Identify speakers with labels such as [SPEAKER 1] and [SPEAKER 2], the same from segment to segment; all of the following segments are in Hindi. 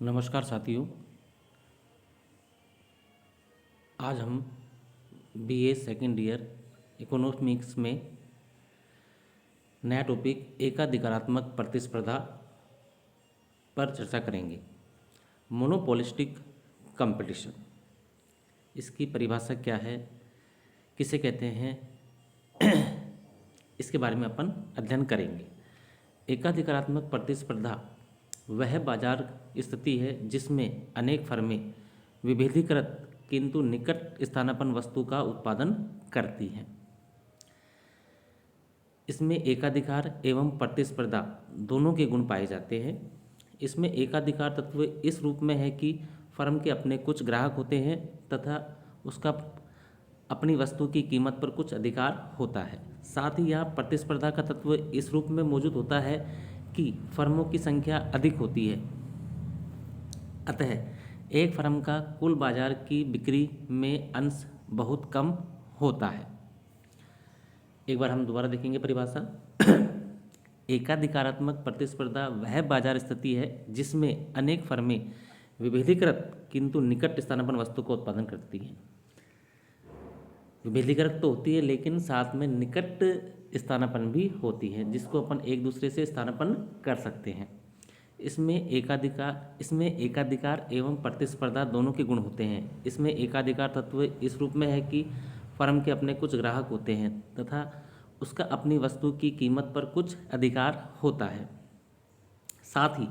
[SPEAKER 1] नमस्कार साथियों। आज हम बीए सेकेंड ईयर इकोनॉमिक्स में नया टॉपिक एकाधिकारात्मक प्रतिस्पर्धा पर चर्चा करेंगे। मोनोपोलिस्टिक कंपटीशन, इसकी परिभाषा क्या है, किसे कहते हैं, इसके बारे में अपन अध्ययन करेंगे। एकाधिकारात्मक प्रतिस्पर्धा वह बाजार स्थिति है जिसमें अनेक फर्में विभेदीकृत किंतु निकट स्थानापन्न वस्तु का उत्पादन करती हैं। इसमें एकाधिकार एवं प्रतिस्पर्धा दोनों के गुण पाए जाते हैं। इसमें एकाधिकार तत्व इस रूप में है कि फर्म के अपने कुछ ग्राहक होते हैं तथा उसका अपनी वस्तु की कीमत पर कुछ अधिकार होता है। साथ ही यहाँ प्रतिस्पर्धा का तत्व इस रूप में मौजूद होता है कि फर्मों की संख्या अधिक होती है, अतः एक फर्म का कुल बाजार की बिक्री में अंश बहुत कम होता है। एक बार हम दोबारा देखेंगे परिभाषा। एकाधिकारात्मक प्रतिस्पर्धा वह बाजार स्थिति है जिसमें अनेक फर्में विभेदीकृत किंतु निकट स्थानापन्न वस्तु का उत्पादन करती हैं। विभेदीकृत तो होती है लेकिन साथ में निकट स्थानापन्न भी होती है, जिसको अपन एक दूसरे से स्थानापन्न कर सकते हैं। इसमें एकाधिकार एवं प्रतिस्पर्धा दोनों के गुण होते हैं। इसमें एकाधिकार तत्व इस रूप में है कि फर्म के अपने कुछ ग्राहक होते हैं तथा उसका अपनी वस्तु की कीमत पर कुछ अधिकार होता है। साथ ही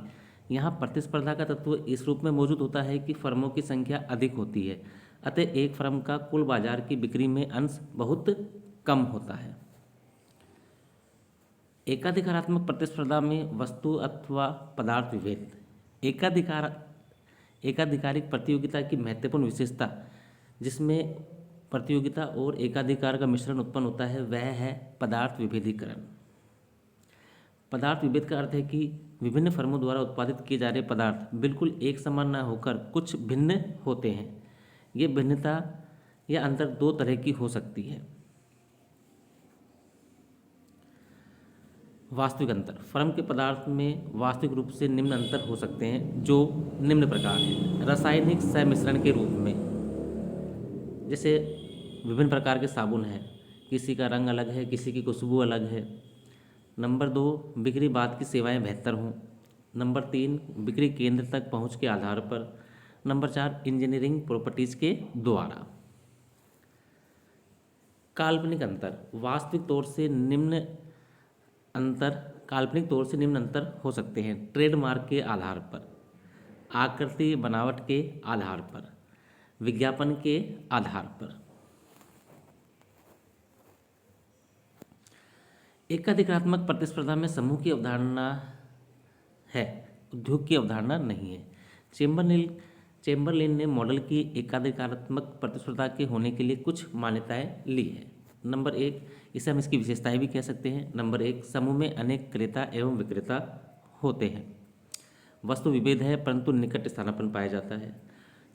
[SPEAKER 1] यहाँ प्रतिस्पर्धा का तत्व इस रूप में मौजूद होता है कि फर्मों की संख्या अधिक होती है, अतः एक फर्म का कुल बाजार की बिक्री में अंश बहुत कम होता है। एकाधिकारात्मक प्रतिस्पर्धा में वस्तु अथवा पदार्थ विभेद। एकाधिकारिक प्रतियोगिता की महत्वपूर्ण विशेषता जिसमें प्रतियोगिता और एकाधिकार का मिश्रण उत्पन्न होता है वह है पदार्थ विभेदीकरण। पदार्थ विभेद का अर्थ है कि विभिन्न फर्मों द्वारा उत्पादित किए जा रहे पदार्थ बिल्कुल एक समान न होकर कुछ भिन्न होते हैं। ये भिन्नता या अंतर दो तरह की हो सकती है। वास्तविक अंतर। फर्म के पदार्थ में वास्तविक रूप से निम्न अंतर हो सकते हैं जो निम्न प्रकार हैं। रासायनिक सम्मिश्रण के रूप में, जैसे विभिन्न प्रकार के साबुन हैं, किसी का रंग अलग है, किसी की खुशबू अलग है। नंबर 2, बिक्री बाद की सेवाएं बेहतर हों। नंबर 3, बिक्री केंद्र तक पहुंच के आधार पर। नंबर 4, इंजीनियरिंग प्रॉपर्टीज के द्वारा। काल्पनिक अंतर। काल्पनिक तौर से निम्न अंतर हो सकते हैं। ट्रेडमार्क के आधार पर, आकृति बनावट के आधार पर, विज्ञापन के आधार पर। एकाधिकारात्मक प्रतिस्पर्धा में समूह की अवधारणा है, उद्योग की अवधारणा नहीं है। चेम्बरलेन ने मॉडल की एकाधिकारात्मक प्रतिस्पर्धा के होने के लिए कुछ मान्यताएं ली है। नंबर 1, इसे हम इसकी विशेषताएं भी कह सकते हैं। नंबर 1, समूह में अनेक क्रेता एवं विक्रेता होते हैं। वस्तु विभेद है परंतु निकट स्थानापन्न पाया जाता है।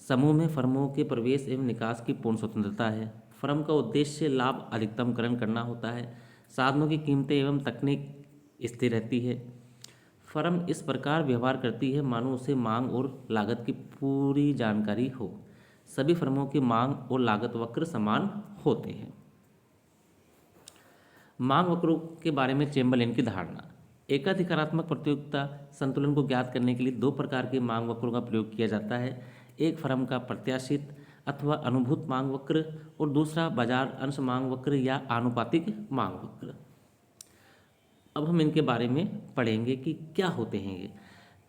[SPEAKER 1] समूह में फर्मों के प्रवेश एवं निकास की पूर्ण स्वतंत्रता है। फर्म का उद्देश्य लाभ अधिकतमकरण करना होता है। साधनों की कीमतें एवं तकनीक स्थिर रहती है। फर्म इस प्रकार व्यवहार करती है मानो उसे मांग और लागत की पूरी जानकारी हो। सभी फर्मों की मांग और लागत वक्र समान होते हैं। मांग वक्रों के बारे में चेम्बरलेन की धारणा। एकाधिकारात्मक प्रतियोगिता संतुलन को ज्ञात करने के लिए दो प्रकार के मांग वक्रों का प्रयोग किया जाता है। एक फर्म का प्रत्याशित अथवा अनुभूत मांग वक्र और दूसरा बाजार अंश मांग वक्र या आनुपातिक मांग वक्र। अब हम इनके बारे में पढ़ेंगे कि क्या होते हैं ये।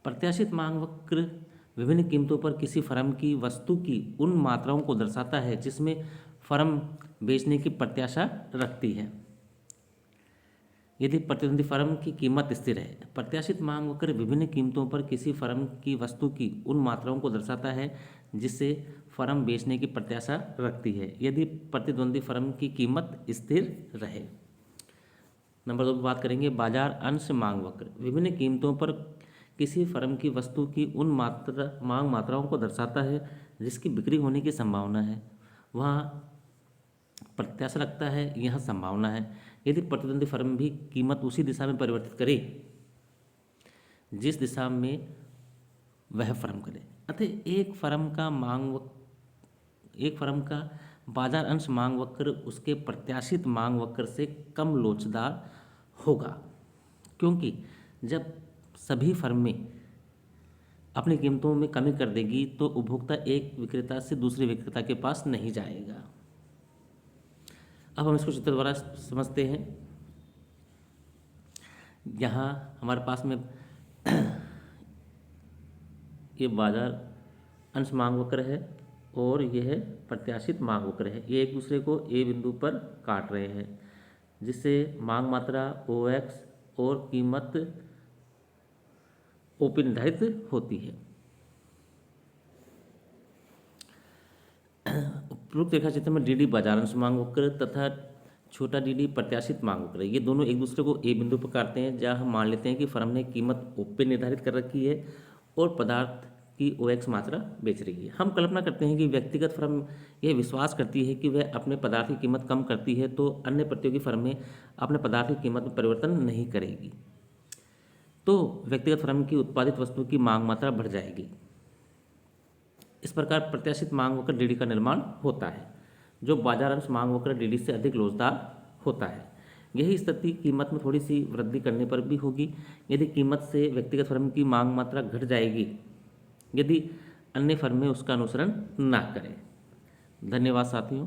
[SPEAKER 1] प्रत्याशित मांग वक्र विभिन्न कीमतों पर किसी फर्म की वस्तु की उन मात्राओं को दर्शाता है जिसमें फर्म बेचने की प्रत्याशा रखती है यदि प्रतिद्वंदी फर्म की कीमत स्थिर है। प्रत्याशित मांग वक्र विभिन्न कीमतों पर किसी फर्म की वस्तु की उन मात्राओं को दर्शाता है जिससे फर्म बेचने की प्रत्याशा रखती है यदि प्रतिद्वंदी फर्म की कीमत स्थिर रहे। नंबर 2 पर बात करेंगे बाजार अंश मांग वक्र। विभिन्न कीमतों पर किसी फर्म की वस्तु की उन मांग मात्राओं को दर्शाता है जिसकी बिक्री होने की संभावना है। वहाँ प्रत्याशा रखता है, यह संभावना है। यदि प्रतिद्वंदी फर्म भी कीमत उसी दिशा में परिवर्तित करे जिस दिशा में वह फर्म करे। अतः एक फर्म का बाजार अंश मांग वक्र उसके प्रत्याशित मांग वक्र से कम लोचदार होगा, क्योंकि जब सभी फर्में अपनी कीमतों में कमी कर देगी तो उपभोक्ता एक विक्रेता से दूसरे विक्रेता के पास नहीं जाएगा। अब हम इसको चित्र द्वारा समझते हैं। यहाँ हमारे पास में ये बाजार अंश मांग वक्र है और यह है प्रत्याशित मांग वक्र है। ये एक दूसरे को ए बिंदु पर काट रहे हैं, जिससे मांग मात्रा OX और कीमत OP निर्धारित होती है। उपरोक्त रेखा चित्र में DD बाजार अंश मांग वक्र तथा छोटा DD प्रत्याशित मांग वक्र, ये दोनों एक दूसरे को ए बिंदु पर काटते हैं, जहाँ हम मान लेते हैं कि फर्म ने कीमत OP निर्धारित कर रखी है और पदार्थ की OX मात्रा बेच रही है। हम कल्पना करते हैं कि व्यक्तिगत फर्म यह विश्वास करती है कि वह अपने पदार्थ की कीमत कम करती है तो अन्य प्रतियोगी फर्में अपने पदार्थ की कीमत में परिवर्तन नहीं करेगी, तो व्यक्तिगत फर्म की उत्पादित वस्तु की मांग मात्रा बढ़ जाएगी। इस प्रकार प्रत्याशित मांग वक्र DD का निर्माण होता है, जो बाजार अंश मांग वक्र DD से अधिक लोचदार होता है। यही स्थिति कीमत में थोड़ी सी वृद्धि करने पर भी होगी, यदि कीमत से व्यक्तिगत फर्म की मांग मात्रा घट जाएगी, यदि अन्य फर्में उसका अनुसरण ना करें। धन्यवाद साथियों।